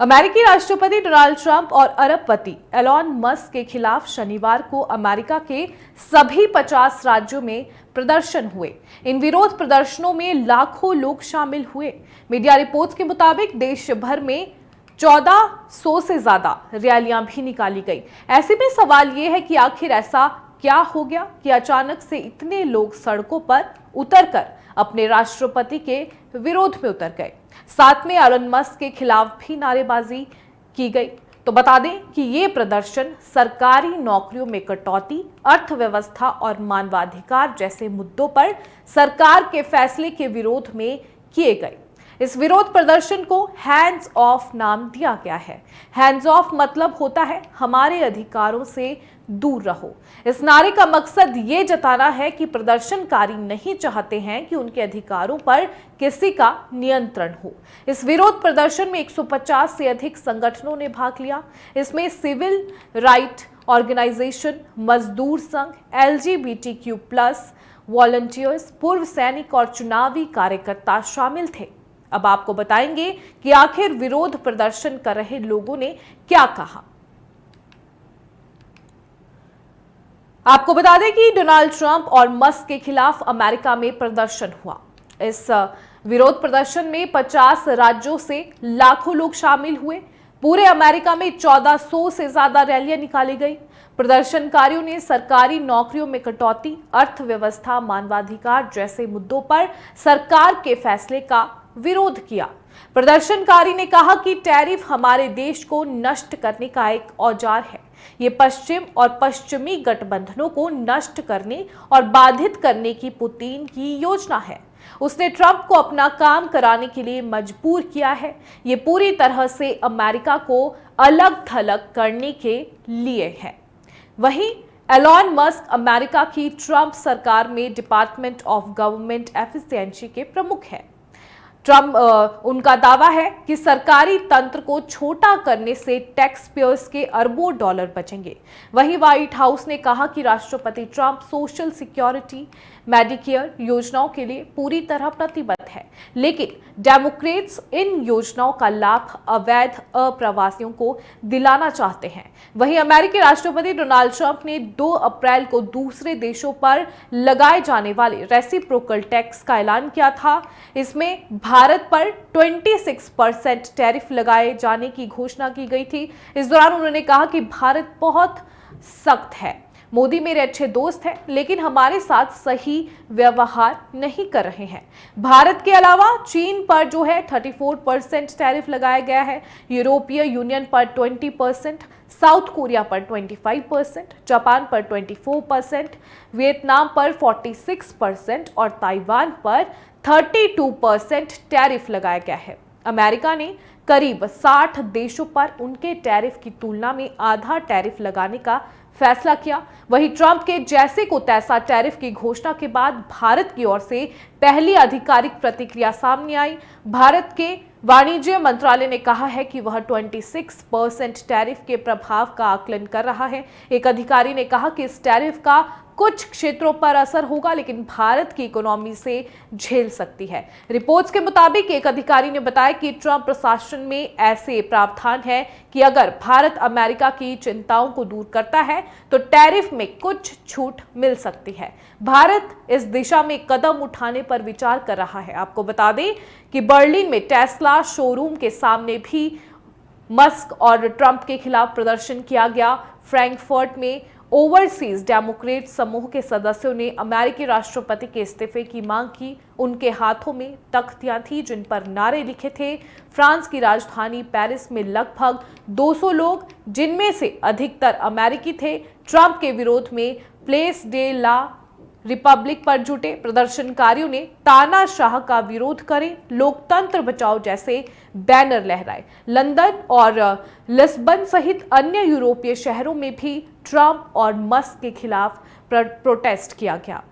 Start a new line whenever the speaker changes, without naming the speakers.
अमेरिकी राष्ट्रपति Donald Trump और अरबपति एलॉन मस्क के खिलाफ शनिवार को अमेरिका के सभी 50 राज्यों में प्रदर्शन हुए। इन विरोध प्रदर्शनों में लाखों लोग शामिल हुए। मीडिया रिपोर्ट्स के मुताबिक देश भर में 1400 से ज्यादा रैलियां भी निकाली गई। ऐसे में सवाल यह है कि आखिर ऐसा क्या हो गया कि अचानक से इतने लोग सड़कों पर उतरकर अपने राष्ट्रपति के विरोध में उतर गए। साथ में एलन मस्क के खिलाफ भी नारेबाजी की गई। तो बता दें कि ये प्रदर्शन सरकारी नौकरियों में कटौती, अर्थव्यवस्था और मानवाधिकार जैसे मुद्दों पर सरकार के फैसले के विरोध में किए गए। इस विरोध प्रदर्शन को हैंड्स ऑफ नाम दिया गया है। हैंड्स ऑफ मतलब होता है हमारे अधिकारों से दूर रहो। इस नारे का मकसद ये जताना है कि प्रदर्शनकारी नहीं चाहते हैं कि उनके अधिकारों पर किसी का नियंत्रण हो। इस विरोध प्रदर्शन में 150 से अधिक संगठनों ने भाग लिया। इसमें सिविल राइट ऑर्गेनाइजेशन, मजदूर संघ, LGBTQ+, वॉलंटियर्स, पूर्व सैनिक और चुनावी कार्यकर्ता शामिल थे। अब आपको बताएंगे कि आखिर विरोध प्रदर्शन कर रहे लोगों ने क्या कहा। आपको बता दें कि डोनाल्ड ट्रंप और मस्क के खिलाफ अमेरिका में प्रदर्शन हुआ। इस विरोध प्रदर्शन में 50 राज्यों से लाखों लोग शामिल हुए। पूरे अमेरिका में 1400 से ज्यादा रैलियां निकाली गई। प्रदर्शनकारियों ने सरकारी नौकरियों में कटौती, अर्थव्यवस्था, मानवाधिकार जैसे मुद्दों पर सरकार के फैसले का विरोध किया। प्रदर्शनकारी ने कहा कि टैरिफ हमारे देश को नष्ट करने का एक औजार है। ये पश्चिम और पश्चिमी गठबंधनों को नष्ट करने और बाधित करने की पुतिन की योजना है। उसने ट्रंप को अपना काम कराने के लिए मजबूर किया है। ये पूरी तरह से अमेरिका को अलग थलग करने के लिए है। वहीं एलॉन मस्क अमेरिका की ट्रंप सरकार में डिपार्टमेंट ऑफ गवर्नमेंट एफिशिएंसी के प्रमुख हैं। उनका दावा है कि सरकारी तंत्र को छोटा करने से टैक्स पेयर्स के अरबों डॉलर बचेंगे। वहीं व्हाइट हाउस ने कहा कि राष्ट्रपति ट्रंप सोशल सिक्योरिटी, मेडिकेयर योजनाओं के लिए पूरी तरह प्रतिबद्ध है, लेकिन डेमोक्रेट्स इन योजनाओं का लाभ अवैध अप्रवासियों को दिलाना चाहते हैं। वहीं अमेरिकी राष्ट्रपति डोनाल्ड ट्रंप ने 2 अप्रैल को दूसरे देशों पर लगाए जाने वाले रेसिप्रोकल टैक्स का ऐलान किया था। इसमें भारत पर 26% टैरिफ लगाए जाने की घोषणा की गई थी। इस दौरान उन्होंने कहा कि भारत बहुत सख्त है, मोदी मेरे अच्छे दोस्त हैं, लेकिन हमारे साथ सही व्यवहार नहीं कर रहे हैं। भारत के अलावा चीन पर जो है 34% टैरिफ लगाया गया है, यूरोपीय यूनियन पर 20%, साउथ कोरिया पर 25%, जापान पर 24%, वियतनाम पर 46% और ताइवान पर 32% टैरिफ लगाया गया है। अमेरिका ने करीब 60 देशों पर उनके टैरिफ की तुलना में आधा टैरिफ लगाने का फैसला किया। वहीं ट्रंप के जैसे को तैसा टैरिफ की घोषणा के बाद भारत की ओर से पहली आधिकारिक प्रतिक्रिया सामने आई। भारत के वाणिज्य मंत्रालय ने कहा है कि वह 26% टैरिफ के प्रभाव का आकलन कर रहा है। एक अधिकारी ने कहा कि इस टैरिफ का कुछ क्षेत्रों पर असर होगा, लेकिन भारत की इकोनॉमी से झेल सकती है। रिपोर्ट्स के मुताबिक एक अधिकारी ने बताया कि ट्रंप प्रशासन में ऐसे प्रावधान है कि अगर भारत अमेरिका की चिंताओं को दूर करता है तो टैरिफ में कुछ छूट मिल सकती है। भारत इस दिशा में कदम उठाने पर विचार कर रहा है। आपको बता दें कि बर्लिन में टेस्ला शोरूम के सामने भी मस्क और ट्रंप के खिलाफ प्रदर्शन किया गया। फ्रैंकफर्ट में ओवरसीज डेमोक्रेट समूह के सदस्यों ने अमेरिकी राष्ट्रपति के इस्तीफे की मांग की। उनके हाथों में तख्तियां थी जिन पर नारे लिखे थे। फ्रांस की राजधानी पेरिस में लगभग 200 लोग, जिनमें से अधिकतर अमेरिकी थे, ट्रंप के विरोध में प्लेस डे ला रिपब्लिक पर जुटे। प्रदर्शनकारियों ने तानाशाह का विरोध करें, लोकतंत्र बचाओ जैसे बैनर लहराए। लंदन और लिस्बन सहित अन्य यूरोपीय शहरों में भी ट्रंप और मस्क के खिलाफ प्रोटेस्ट किया गया।